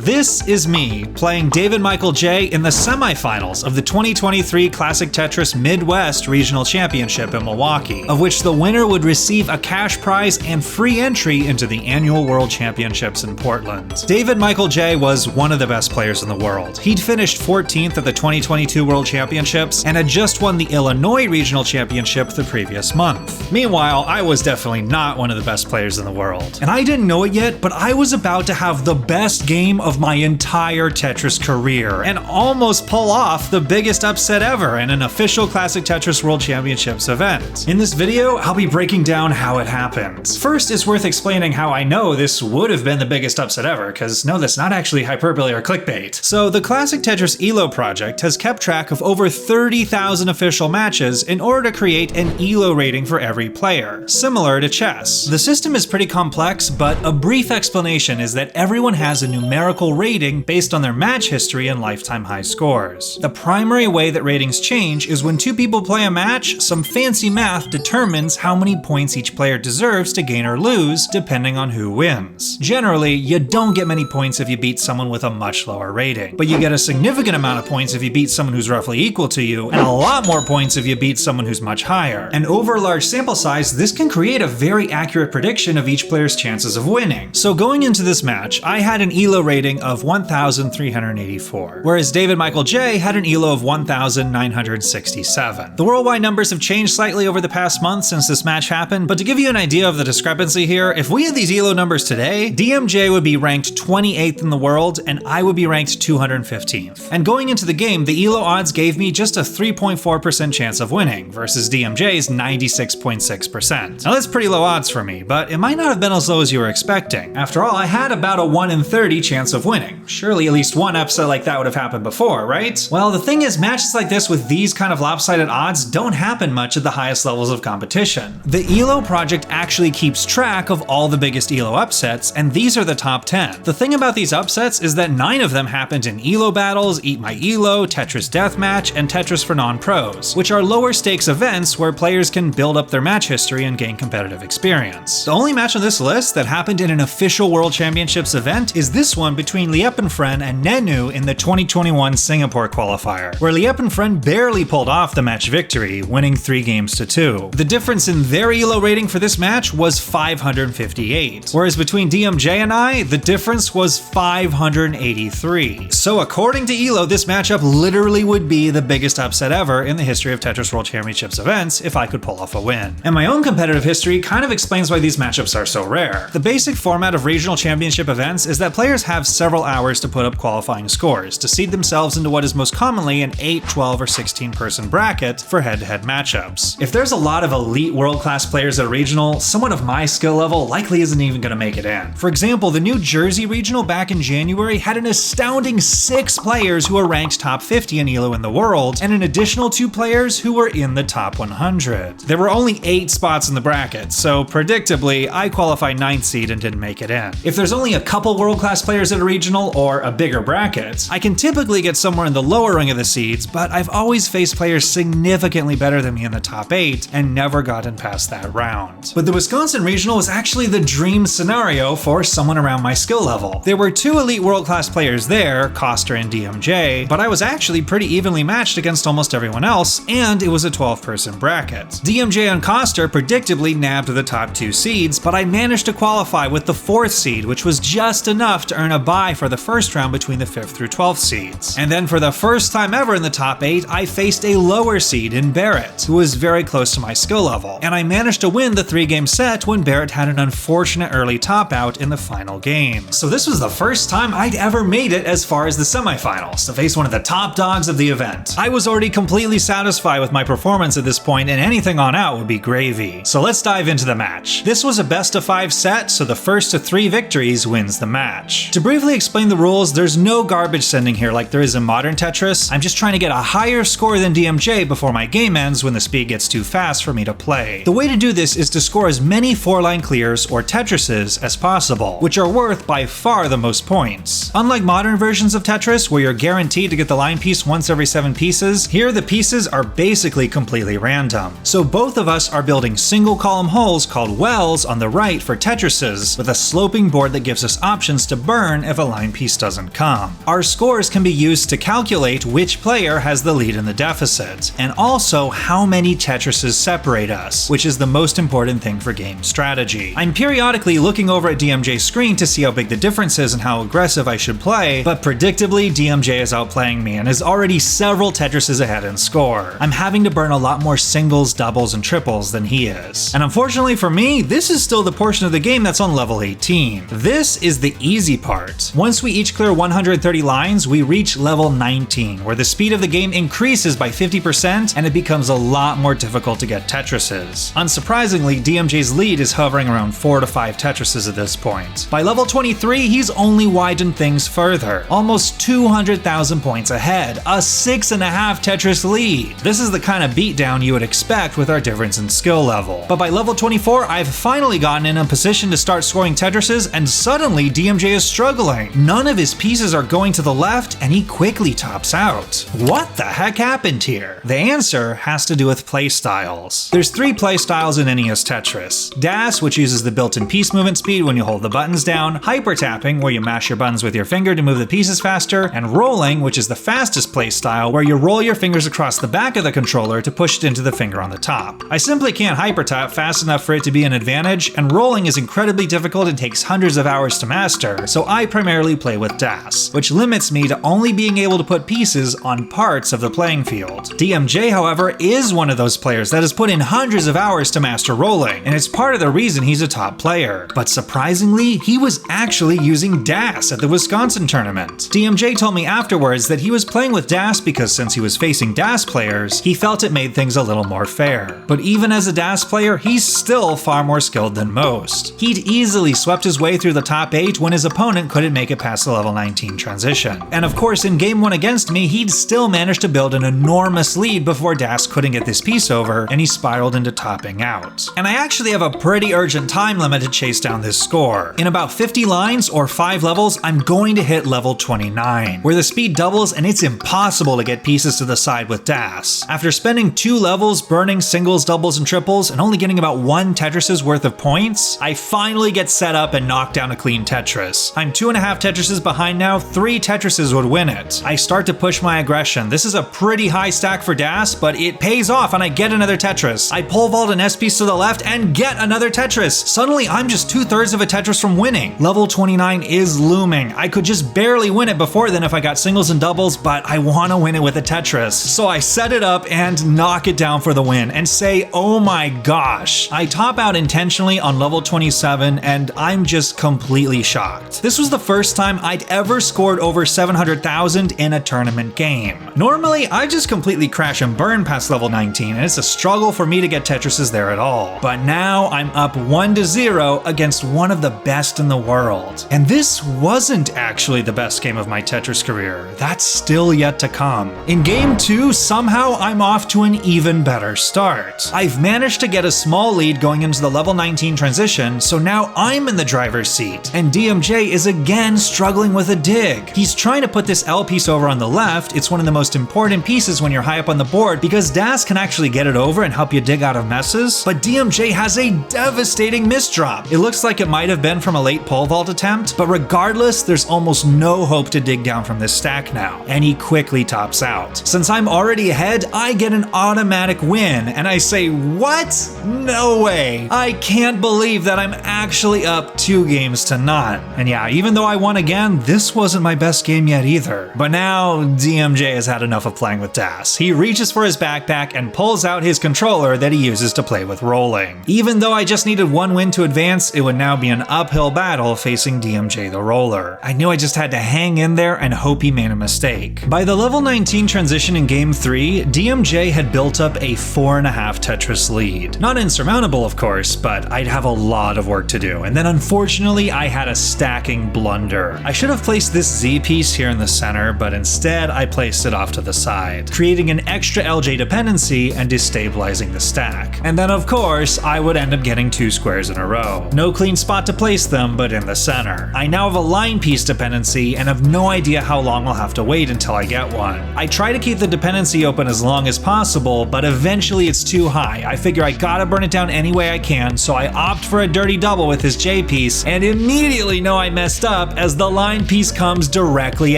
This is me playing DavidMichaelJ in the semifinals of the 2023 Classic Tetris Midwest Regional Championship in Milwaukee, of which the winner would receive a cash prize and free entry into the annual World Championships in Portland. DavidMichaelJ was one of the best players in the world. He'd finished 14th at the 2022 World Championships and had just won the Illinois Regional Championship the previous month. Meanwhile, I was definitely not one of the best players in the world. And I didn't know it yet, but I was about to have the best game of my entire Tetris career and almost pull off the biggest upset ever in an official Classic Tetris World Championships event. In this video, I'll be breaking down how it happened. First, it's worth explaining how I know this would have been the biggest upset ever, because no, that's not actually hyperbole or clickbait. So the Classic Tetris ELO project has kept track of over 30,000 official matches in order to create an ELO rating for every player, similar to chess. The system is pretty complex, but a brief explanation is that everyone has a numerical rating based on their match history and lifetime high scores. The primary way that ratings change is when two people play a match, some fancy math determines how many points each player deserves to gain or lose, depending on who wins. Generally, you don't get many points if you beat someone with a much lower rating, but you get a significant amount of points if you beat someone who's roughly equal to you, and a lot more points if you beat someone who's much higher. And over a large sample size, this can create a very accurate prediction of each player's chances of winning. So going into this match, I had an ELO rating of 1,384, whereas DavidMichaelJ had an ELO of 1,967. The worldwide numbers have changed slightly over the past month since this match happened, but to give you an idea of the discrepancy here, if we had these ELO numbers today, DMJ would be ranked 28th in the world, and I would be ranked 215th. And going into the game, the ELO odds gave me just a 3.4% chance of winning, versus DMJ's 96.6%. Now that's pretty low odds for me, but it might not have been as low as you were expecting. After all, I had about a 1 in 30 chance of winning. Surely at least one upset like that would have happened before, right? Well, the thing is, matches like this with these kind of lopsided odds don't happen much at the highest levels of competition. The ELO project actually keeps track of all the biggest ELO upsets, and these are the top 10. The thing about these upsets is that 9 of them happened in ELO battles, Eat My ELO, Tetris Deathmatch, and Tetris for non-pros, which are lower stakes events where players can build up their match history and gain competitive experience. The only match on this list that happened in an official World Championships event is this one between Liepenfriend and Nenu in the 2021 Singapore qualifier, where Liepenfriend barely pulled off the match victory, winning 3-2. The difference in their ELO rating for this match was 558, whereas between DMJ and I, the difference was 583. So according to ELO, this matchup literally would be the biggest upset ever in the history of Tetris World Championships events if I could pull off a win. And my own competitive history kind of explains why these matchups are so rare. The basic format of regional championship events is that players have several hours to put up qualifying scores to seed themselves into what is most commonly an 8, 12, or 16 person bracket for head-to-head matchups. If there's a lot of elite world-class players at a regional, someone of my skill level likely isn't even going to make it in. For example, the New Jersey regional back in January had an astounding 6 players who were ranked top 50 in ELO in the world, and an additional 2 players who were in the top 100. There were only 8 spots in the bracket, so predictably, I qualified 9th seed and didn't make it in. If there's only a couple world-class players at a regional, or a bigger bracket, I can typically get somewhere in the lower ring of the seeds, but I've always faced players significantly better than me in the top 8, and never gotten past that round. But the Wisconsin regional was actually the dream scenario for someone around my skill level. There were 2 elite world-class players there, Koster and DMJ, but I was actually pretty evenly matched against almost everyone else, and it was a 12-person bracket. DMJ and Koster predictably nabbed the top 2 seeds, but I managed to qualify with the 4th seed, which was just enough to earn a bye for the first round between the 5th through 12th seeds. And then for the first time ever in the top 8, I faced a lower seed in Barrett, who was very close to my skill level, and I managed to win the 3-game set when Barrett had an unfortunate early top out in the final game. So this was the first time I'd ever made it as far as the semifinals, to face one of the top dogs of the event. I was already completely satisfied with my performance at this point, and anything on out would be gravy. So let's dive into the match. This was a best of 5 set, so the first to 3 victories wins the match. To briefly explain the rules, there's no garbage sending here like there is in modern Tetris. I'm just trying to get a higher score than DMJ before my game ends when the speed gets too fast for me to play. The way to do this is to score as many 4-line clears or Tetrises as possible, which are worth by far the most points. Unlike modern versions of Tetris, where you're guaranteed to get the line piece once every 7 pieces, here the pieces are basically completely random. So both of us are building single column holes called wells on the right for Tetrises, with a sloping board that gives us options to burn if if a line piece doesn't come. Our scores can be used to calculate which player has the lead in the deficit, and also how many Tetrises separate us, which is the most important thing for game strategy. I'm periodically looking over at DMJ's screen to see how big the difference is and how aggressive I should play, but predictably DMJ is outplaying me and is already several Tetrises ahead in score. I'm having to burn a lot more singles, doubles, and triples than he is. And unfortunately for me, this is still the portion of the game that's on level 18. This is the easy part. Once we each clear 130 lines, we reach level 19, where the speed of the game increases by 50% and it becomes a lot more difficult to get Tetrises. Unsurprisingly, DMJ's lead is hovering around 4 to 5 Tetrises at this point. By level 23, he's only widened things further, almost 200,000 points ahead, a 6.5 Tetris lead. This is the kind of beatdown you would expect with our difference in skill level. But by level 24, I've finally gotten in a position to start scoring Tetrises, and suddenly DMJ is struggling. None of his pieces are going to the left, and he quickly tops out. What the heck happened here? The answer has to do with playstyles. There's 3 playstyles in NES Tetris. Dash, which uses the built-in piece movement speed when you hold the buttons down, hyper tapping, where you mash your buttons with your finger to move the pieces faster, and rolling, which is the fastest playstyle, where you roll your fingers across the back of the controller to push it into the finger on the top. I simply can't hyper tap fast enough for it to be an advantage, and rolling is incredibly difficult and takes hundreds of hours to master, so I primarily play with dash, which limits me to only being able to put pieces on parts of the playing field. DMJ, however, is one of those players that has put in hundreds of hours to master rolling, and it's part of the reason he's a top player. But surprisingly, he was actually using dash at the Wisconsin tournament. DMJ told me afterwards that he was playing with dash because since he was facing dash players, he felt it made things a little more fair. But even as a dash player, he's still far more skilled than most. He'd easily swept his way through the top 8 when his opponent couldn't make it past the level 19 transition. And of course, in game 1 against me, he'd still managed to build an enormous lead before Dash couldn't get this piece over, and he spiraled into topping out. And I actually have a pretty urgent time limit to chase down this score. In about 50 lines or 5 levels, I'm going to hit level 29, where the speed doubles and it's impossible to get pieces to the side with Dash. After spending 2 levels burning singles, doubles, and triples, and only getting about 1 Tetris's worth of points, I finally get set up and knock down a clean Tetris. I'm 2.5 Tetrises behind now, 3 Tetrises would win it. I start to push my aggression. This is a pretty high stack for Dash, but it pays off and I get another Tetris. I pole vault an S piece to the left and get another Tetris. Suddenly I'm just 2/3 of a Tetris from winning. Level 29 is looming. I could just barely win it before then if I got singles and doubles, but I want to win it with a Tetris. So I set it up and knock it down for the win and say, oh my gosh. I top out intentionally on level 27 and I'm just completely shocked. This was the first time I'd ever scored over 700,000 in a tournament game. Normally, I just completely crash and burn past level 19 and it's a struggle for me to get Tetrises there at all. But now I'm up 1-0 against one of the best in the world. And this wasn't actually the best game of my Tetris career. That's still yet to come. In game 2, somehow I'm off to an even better start. I've managed to get a small lead going into the level 19 transition, so now I'm in the driver's seat, and DMJ is again struggling with a dig. He's trying to put this L piece over on the left. It's one of the most important pieces when you're high up on the board because Dash can actually get it over and help you dig out of messes, but DMJ has a devastating misdrop. It looks like it might have been from a late pole vault attempt, but regardless, there's almost no hope to dig down from this stack now, and he quickly tops out. Since I'm already ahead, I get an automatic win, and I say, what? No way. I can't believe that I'm actually up 2 games to none. And yeah, even though I won again, this wasn't my best game yet either. But now, DMJ has had enough of playing with Dash. He reaches for his backpack and pulls out his controller that he uses to play with rolling. Even though I just needed 1 win to advance, it would now be an uphill battle facing DMJ the roller. I knew I just had to hang in there and hope he made a mistake. By the level 19 transition in game 3, DMJ had built up a 4.5 Tetris lead. Not insurmountable, of course, but I'd have a lot of work to do, and then unfortunately I had a stacking blunder. I should have placed this Z piece here in the center, but instead I placed it off to the side, creating an extra LJ dependency and destabilizing the stack. And then of course, I would end up getting 2 squares in a row. No clean spot to place them, but in the center. I now have a line piece dependency and have no idea how long I'll have to wait until I get one. I try to keep the dependency open as long as possible, but eventually it's too high. I figure I gotta burn it down any way I can, so I opt for a dirty double with his J piece and immediately know I messed up up as the line piece comes directly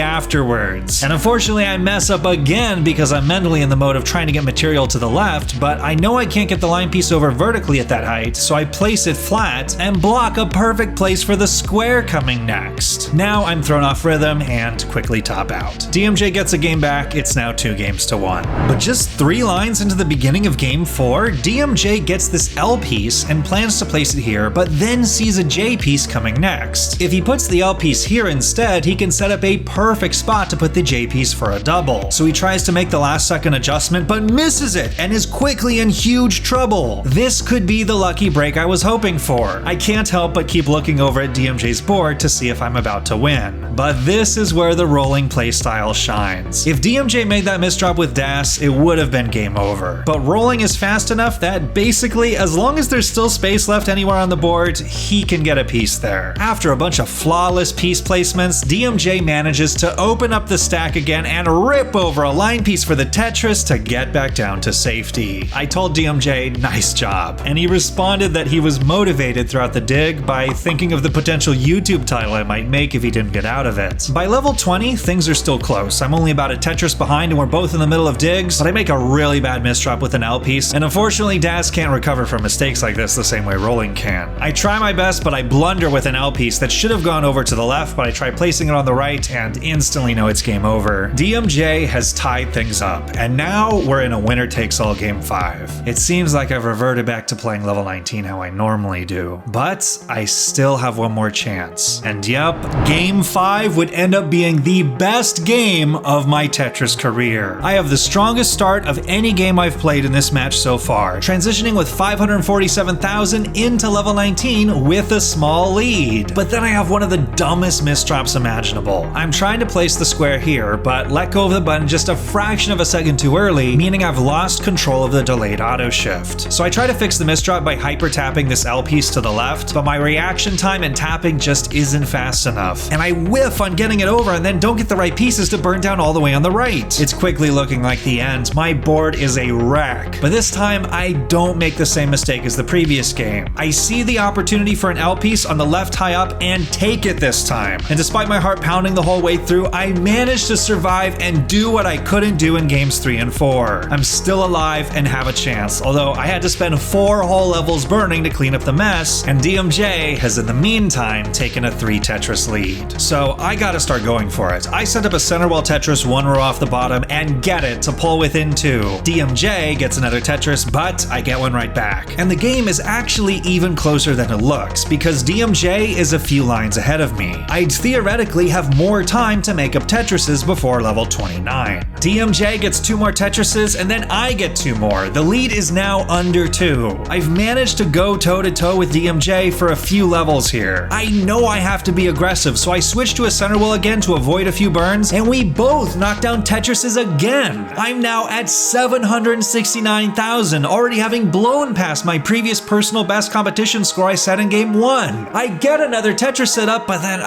afterwards. And unfortunately I mess up again because I'm mentally in the mode of trying to get material to the left, but I know I can't get the line piece over vertically at that height, so I place it flat and block a perfect place for the square coming next. Now I'm thrown off rhythm and quickly top out. DMJ gets a game back, it's now 2-1. But just 3 lines into the beginning of game 4, DMJ gets this L piece and plans to place it here, but then sees a J piece coming next. If he puts the L piece here instead, he can set up a perfect spot to put the J piece for a double. So he tries to make the last second adjustment, but misses it and is quickly in huge trouble. This could be the lucky break I was hoping for. I can't help but keep looking over at DMJ's board to see if I'm about to win. But this is where the rolling playstyle shines. If DMJ made that misdrop with Das, it would have been game over. But rolling is fast enough that basically, as long as there's still space left anywhere on the board, he can get a piece there. After a bunch of flawless piece placements, DMJ manages to open up the stack again and rip over a line piece for the Tetris to get back down to safety. I told DMJ, nice job, and he responded that he was motivated throughout the dig by thinking of the potential YouTube title I might make if he didn't get out of it. By level 20, things are still close. I'm only about a Tetris behind and we're both in the middle of digs, but I make a really bad misdrop with an L piece, and unfortunately Das can't recover from mistakes like this the same way rolling can. I try my best, but I blunder with an L piece that should have gone over to the left, but I try placing it on the right and instantly know it's game over. DMJ has tied things up, and now we're in a winner-takes-all game 5. It seems like I've reverted back to playing level 19 how I normally do, but I still have one more chance. And yep, game 5 would end up being the best game of my Tetris career. I have the strongest start of any game I've played in this match so far, transitioning with 547,000 into level 19 with a small lead. But then I have one of the dumbest misdrops imaginable. I'm trying to place the square here, but let go of the button just a fraction of a second too early, meaning I've lost control of the delayed auto shift. So I try to fix the misdrop by hyper tapping this L piece to the left, but my reaction time and tapping just isn't fast enough. And I whiff on getting it over and then don't get the right pieces to burn down all the way on the right. It's quickly looking like the end. My board is a wreck. But this time I don't make the same mistake as the previous game. I see the opportunity for an L piece on the left high up and take it this time. And despite my heart pounding the whole way through, I managed to survive and do what I couldn't do in games 3 and 4. I'm still alive and have a chance, although I had to spend 4 whole levels burning to clean up the mess, and DMJ has in the meantime taken a 3 Tetris lead. So I gotta start going for it. I set up a center wall Tetris 1 row off the bottom and get it to pull within 2. DMJ gets another Tetris, but I get one right back. And the game is actually even closer than it looks, because DMJ is a few lines ahead of me. I'd theoretically have more time to make up Tetrises before level 29. DMJ gets 2 more Tetrises, and then I get 2 more. The lead is now under 2. I've managed to go toe-to-toe with DMJ for a few levels here. I know I have to be aggressive, so I switch to a center wall again to avoid a few burns, and we both knock down Tetrises again. I'm now at 769,000, already having blown past my previous personal best competition score I set in game 1. I get another Tetris set up, but then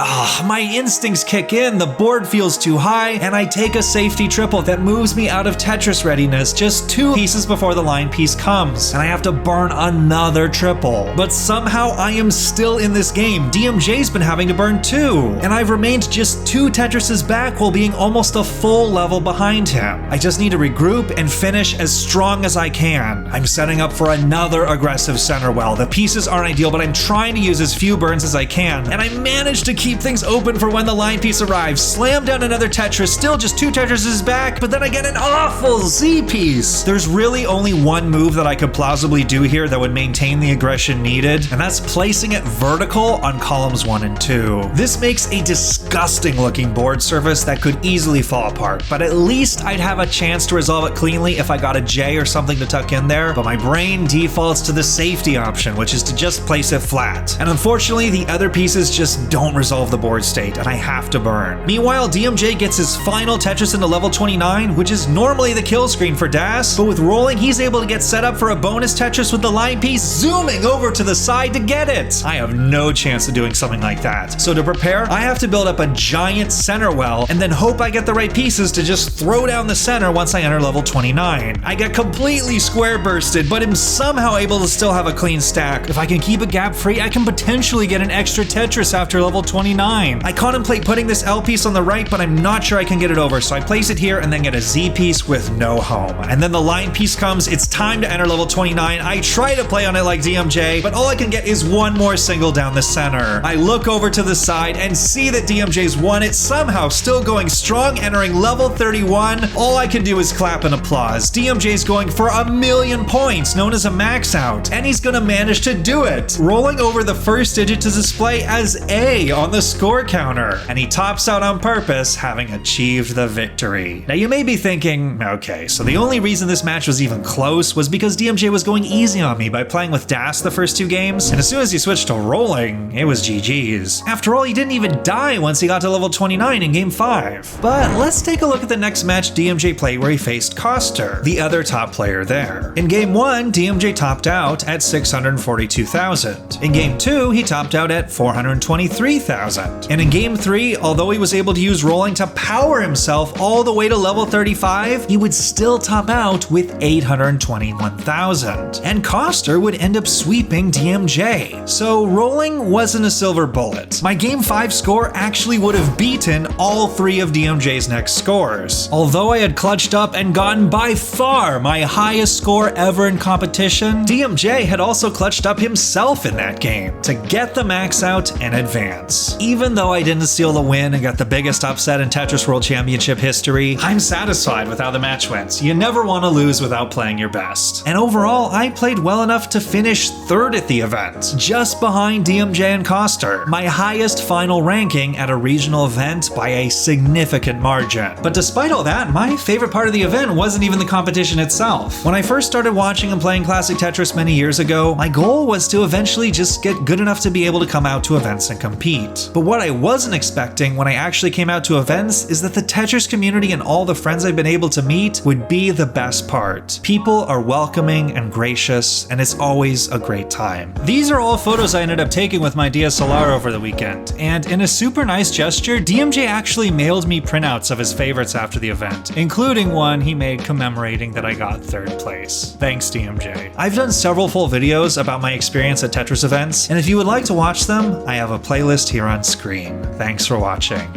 my instincts kick in, the board feels too high, and I take a safety triple that moves me out of Tetris readiness just 2 pieces before the line piece comes, and I have to burn another triple. But somehow I am still in this game. DMJ's been having to burn 2, and I've remained just 2 Tetrises back while being almost a full level behind him. I just need to regroup and finish as strong as I can. I'm setting up for another aggressive center well. The pieces aren't ideal, but I'm trying to use as few burns as I can, and I managed to keep things open for when the line piece arrives. Slam down another Tetris, still just 2 Tetrises back, but then I get an awful Z piece. There's really only one move that I could plausibly do here that would maintain the aggression needed, and that's placing it vertical on columns 1 and 2. This makes a disgusting looking board surface that could easily fall apart, but at least I'd have a chance to resolve it cleanly if I got a J or something to tuck in there, but my brain defaults to the safety option, which is to just place it flat. And unfortunately, the other pieces just don't resolve the board state, and I have to burn. Meanwhile, DMJ gets his final Tetris into level 29, which is normally the kill screen for Das, but with rolling, he's able to get set up for a bonus Tetris with the line piece zooming over to the side to get it. I have no chance of doing something like that. So to prepare, I have to build up a giant center well, and then hope I get the right pieces to just throw down the center once I enter level 29. I get completely square bursted, but am somehow able to still have a clean stack. If I can keep it gap free, I can potentially get an extra Tetris after level 29. I contemplate putting this L piece on the right, but I'm not sure I can get it over, so I place it here and then get a Z piece with no home. And then the line piece comes, it's time to enter level 29. I try to play on it like DMJ, but all I can get is one more single down the center. I look over to the side and see that DMJ's won it, somehow still going strong, entering level 31. All I can do is clap and applause. DMJ's going for 1,000,000 points, known as a max out, and he's gonna manage to do it, rolling over the first digit to display as A on the score counter, and he tops out on purpose, having achieved the victory. Now you may be thinking, okay, so the only reason this match was even close was because DMJ was going easy on me by playing with Das the first 2 games, and as soon as he switched to rolling, it was GG's. After all, he didn't even die once he got to level 29 in game 5. But let's take a look at the next match DMJ played where he faced Koster, the other top player there. In game 1, DMJ topped out at 642,000. In game 2, he topped out at 423,000. And in game 3, although he was able to use rolling to power himself all the way to level 35, he would still top out with 821,000. And Koster would end up sweeping DMJ. So rolling wasn't a silver bullet. My game 5 score actually would have beaten all 3 of DMJ's next scores. Although I had clutched up and gotten by far my highest score ever in competition, DMJ had also clutched up himself in that game to get the max out and advance. Even though I didn't steal the win and got the biggest upset in Tetris World Championship history, I'm satisfied with how the match went. You never want to lose without playing your best. And overall, I played well enough to finish 3rd at the event, just behind DMJ and Koster, my highest final ranking at a regional event by a significant margin. But despite all that, my favorite part of the event wasn't even the competition itself. When I first started watching and playing Classic Tetris many years ago, my goal was to eventually just get good enough to be able to come out to events and compete. But what I wasn't expecting when I actually came out to events is that the Tetris community and all the friends I've been able to meet would be the best part. People are welcoming and gracious, and it's always a great time. These are all photos I ended up taking with my DSLR over the weekend, and in a super nice gesture, DMJ actually mailed me printouts of his favorites after the event, including one he made commemorating that I got 3rd place. Thanks, DMJ. I've done several full videos about my experience at Tetris events, and if you would like to watch them, I have a playlist here on screen. Thanks for watching.